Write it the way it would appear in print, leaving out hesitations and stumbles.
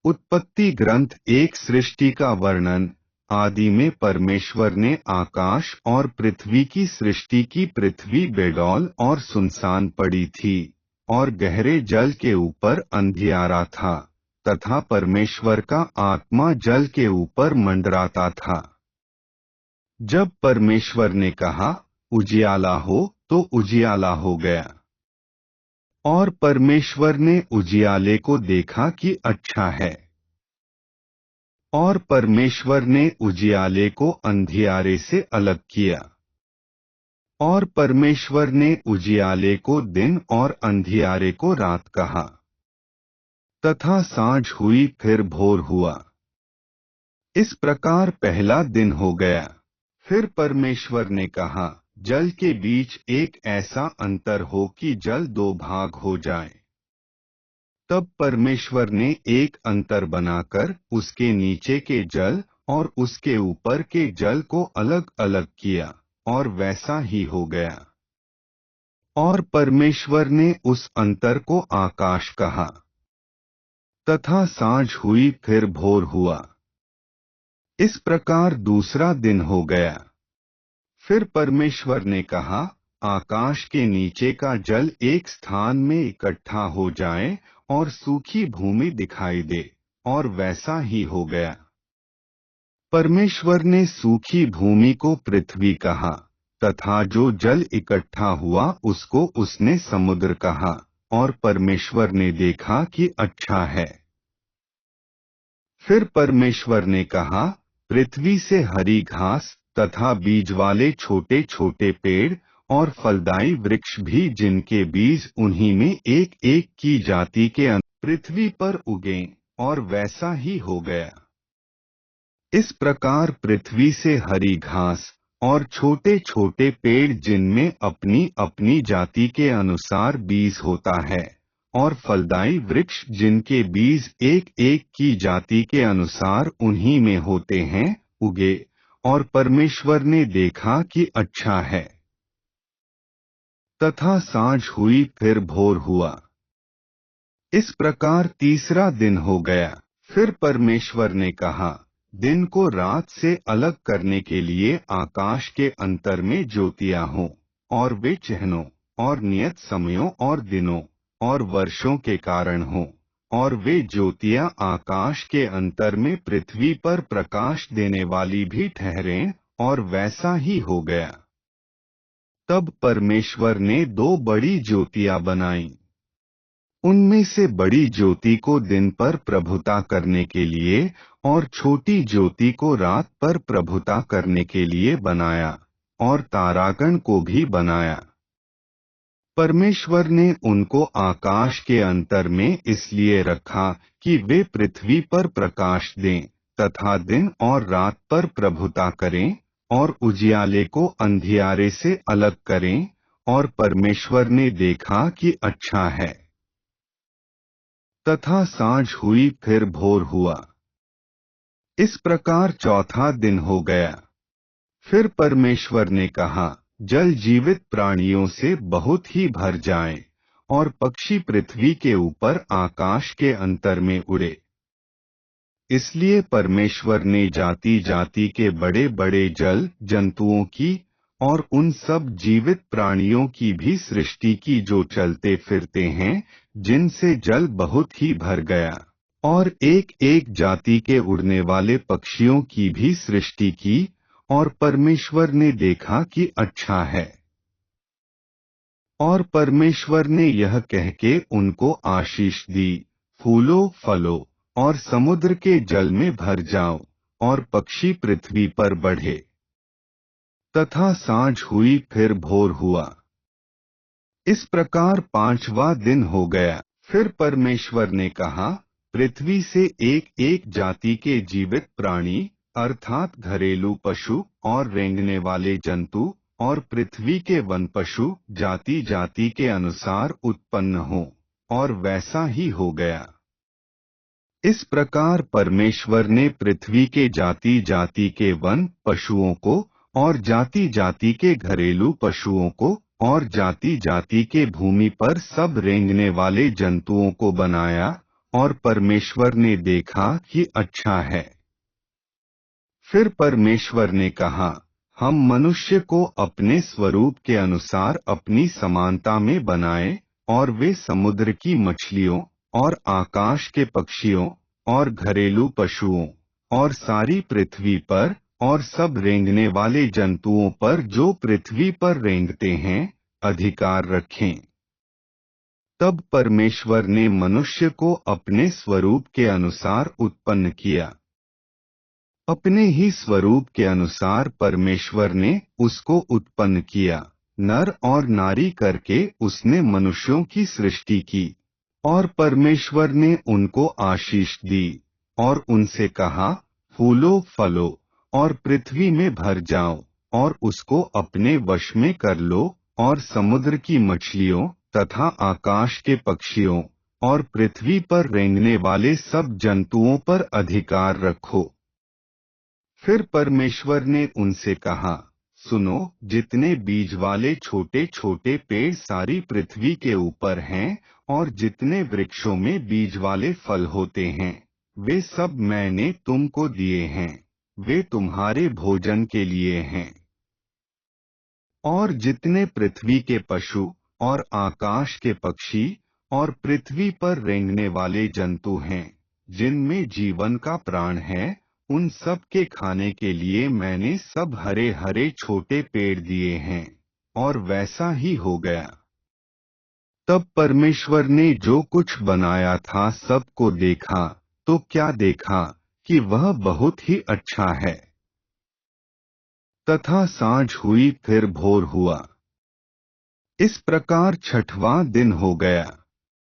उत्पत्ति ग्रंथ एक सृष्टि का वर्णन। आदि में परमेश्वर ने आकाश और पृथ्वी की सृष्टि की। पृथ्वी बेडौल और सुनसान पड़ी थी और गहरे जल के ऊपर अंधियारा था तथा परमेश्वर का आत्मा जल के ऊपर मंडराता था। जब परमेश्वर ने कहा उजियाला हो तो उजियाला हो गया। और परमेश्वर ने उजियाले को देखा कि अच्छा है। और परमेश्वर ने उजियाले को अंधियारे से अलग किया। और परमेश्वर ने उजियाले को दिन और अंधियारे को रात कहा। तथा सांझ हुई फिर भोर हुआ। इस प्रकार पहला दिन हो गया। फिर परमेश्वर ने कहा जल के बीच एक ऐसा अंतर हो कि जल दो भाग हो जाए। तब परमेश्वर ने एक अंतर बनाकर उसके नीचे के जल और उसके ऊपर के जल को अलग अलग किया और वैसा ही हो गया। और परमेश्वर ने उस अंतर को आकाश कहा। तथा सांझ हुई फिर भोर हुआ। इस प्रकार दूसरा दिन हो गया। फिर परमेश्वर ने कहा आकाश के नीचे का जल एक स्थान में इकट्ठा हो जाए और सूखी भूमि दिखाई दे, और वैसा ही हो गया। परमेश्वर ने सूखी भूमि को पृथ्वी कहा तथा जो जल इकट्ठा हुआ उसको उसने समुद्र कहा। और परमेश्वर ने देखा कि अच्छा है। फिर परमेश्वर ने कहा पृथ्वी से हरी घास तथा बीज वाले छोटे छोटे पेड़ और फलदायी वृक्ष भी जिनके बीज उन्हीं में एक एक की जाति के पृथ्वी पर उगें, और वैसा ही हो गया। इस प्रकार पृथ्वी से हरी घास और छोटे छोटे पेड़ जिनमें अपनी अपनी जाति के अनुसार बीज होता है, और फलदायी वृक्ष जिनके बीज एक एक की जाति के अनुसार उन्हीं में होते हैं, उगे। और परमेश्वर ने देखा कि अच्छा है। तथा सांझ हुई फिर भोर हुआ। इस प्रकार तीसरा दिन हो गया। फिर परमेश्वर ने कहा दिन को रात से अलग करने के लिए आकाश के अंतर में ज्योतियां हों, और वे चिन्हों और नियत समयों और दिनों और वर्षों के कारण हों, और वे ज्योतियां आकाश के अंतर में पृथ्वी पर प्रकाश देने वाली भी ठहरें, और वैसा ही हो गया। तब परमेश्वर ने दो बड़ी ज्योतियां बनाईं। उनमें से बड़ी ज्योति को दिन पर प्रभुता करने के लिए और छोटी ज्योति को रात पर प्रभुता करने के लिए बनाया, और तारागण को भी बनाया। परमेश्वर ने उनको आकाश के अंतर में इसलिए रखा कि वे पृथ्वी पर प्रकाश दें तथा दिन और रात पर प्रभुता करें, और उजियाले को अंधियारे से अलग करें। और परमेश्वर ने देखा कि अच्छा है। तथा सांझ हुई फिर भोर हुआ। इस प्रकार चौथा दिन हो गया। फिर परमेश्वर ने कहा जल जीवित प्राणियों से बहुत ही भर जाए, और पक्षी पृथ्वी के ऊपर आकाश के अंतर में उड़े। इसलिए परमेश्वर ने जाति जाति के बड़े बड़े जल जंतुओं की और उन सब जीवित प्राणियों की भी सृष्टि की जो चलते फिरते हैं, जिनसे जल बहुत ही भर गया। और एक एक जाति के उड़ने वाले पक्षियों की भी सृष्टि की, और परमेश्वर ने देखा कि अच्छा है। और परमेश्वर ने यह कह के उनको आशीष दी, फूलो फलो और समुद्र के जल में भर जाओ, और पक्षी पृथ्वी पर बढ़े। तथा सांझ हुई फिर भोर हुआ। इस प्रकार पांचवा दिन हो गया। फिर परमेश्वर ने कहा पृथ्वी से एक एक जाति के जीवित प्राणी अर्थात घरेलू पशु और रेंगने वाले जंतु और पृथ्वी के वन पशु जाति जाति के अनुसार उत्पन्न हों, और वैसा ही हो गया। इस प्रकार परमेश्वर ने पृथ्वी के जाति जाति के वन पशुओं को और जाति जाति के घरेलू पशुओं को और जाति जाति के भूमि पर सब रेंगने वाले जंतुओं को बनाया, और परमेश्वर ने देखा कि अच्छा है। फिर परमेश्वर ने कहा, हम मनुष्य को अपने स्वरूप के अनुसार अपनी समानता में बनाएं, और वे समुद्र की मछलियों और आकाश के पक्षियों और घरेलू पशुओं और सारी पृथ्वी पर और सब रेंगने वाले जंतुओं पर जो पृथ्वी पर रेंगते हैं अधिकार रखें। तब परमेश्वर ने मनुष्य को अपने स्वरूप के अनुसार उत्पन्न किया। अपने ही स्वरूप के अनुसार परमेश्वर ने उसको उत्पन्न किया, नर और नारी करके उसने मनुष्यों की सृष्टि की। और परमेश्वर ने उनको आशीष दी और उनसे कहा, फूलो फलो और पृथ्वी में भर जाओ और उसको अपने वश में कर लो और समुद्र की मछलियों तथा आकाश के पक्षियों और पृथ्वी पर रेंगने वाले सब जंतुओं पर अधिकार रखो। फिर परमेश्वर ने उनसे कहा, सुनो, जितने बीज वाले छोटे छोटे पेड़ सारी पृथ्वी के ऊपर हैं और जितने वृक्षों में बीज वाले फल होते हैं, वे सब मैंने तुमको दिए हैं, वे तुम्हारे भोजन के लिए हैं। और जितने पृथ्वी के पशु और आकाश के पक्षी और पृथ्वी पर रेंगने वाले जंतु हैं, जिनमें जीवन का प्राण है, उन सब के खाने के लिए मैंने सब हरे हरे छोटे पेड़ दिए हैं। और वैसा ही हो गया। तब परमेश्वर ने जो कुछ बनाया था सबको देखा, तो क्या देखा कि वह बहुत ही अच्छा है। तथा सांझ हुई फिर भोर हुआ। इस प्रकार छठवां दिन हो गया।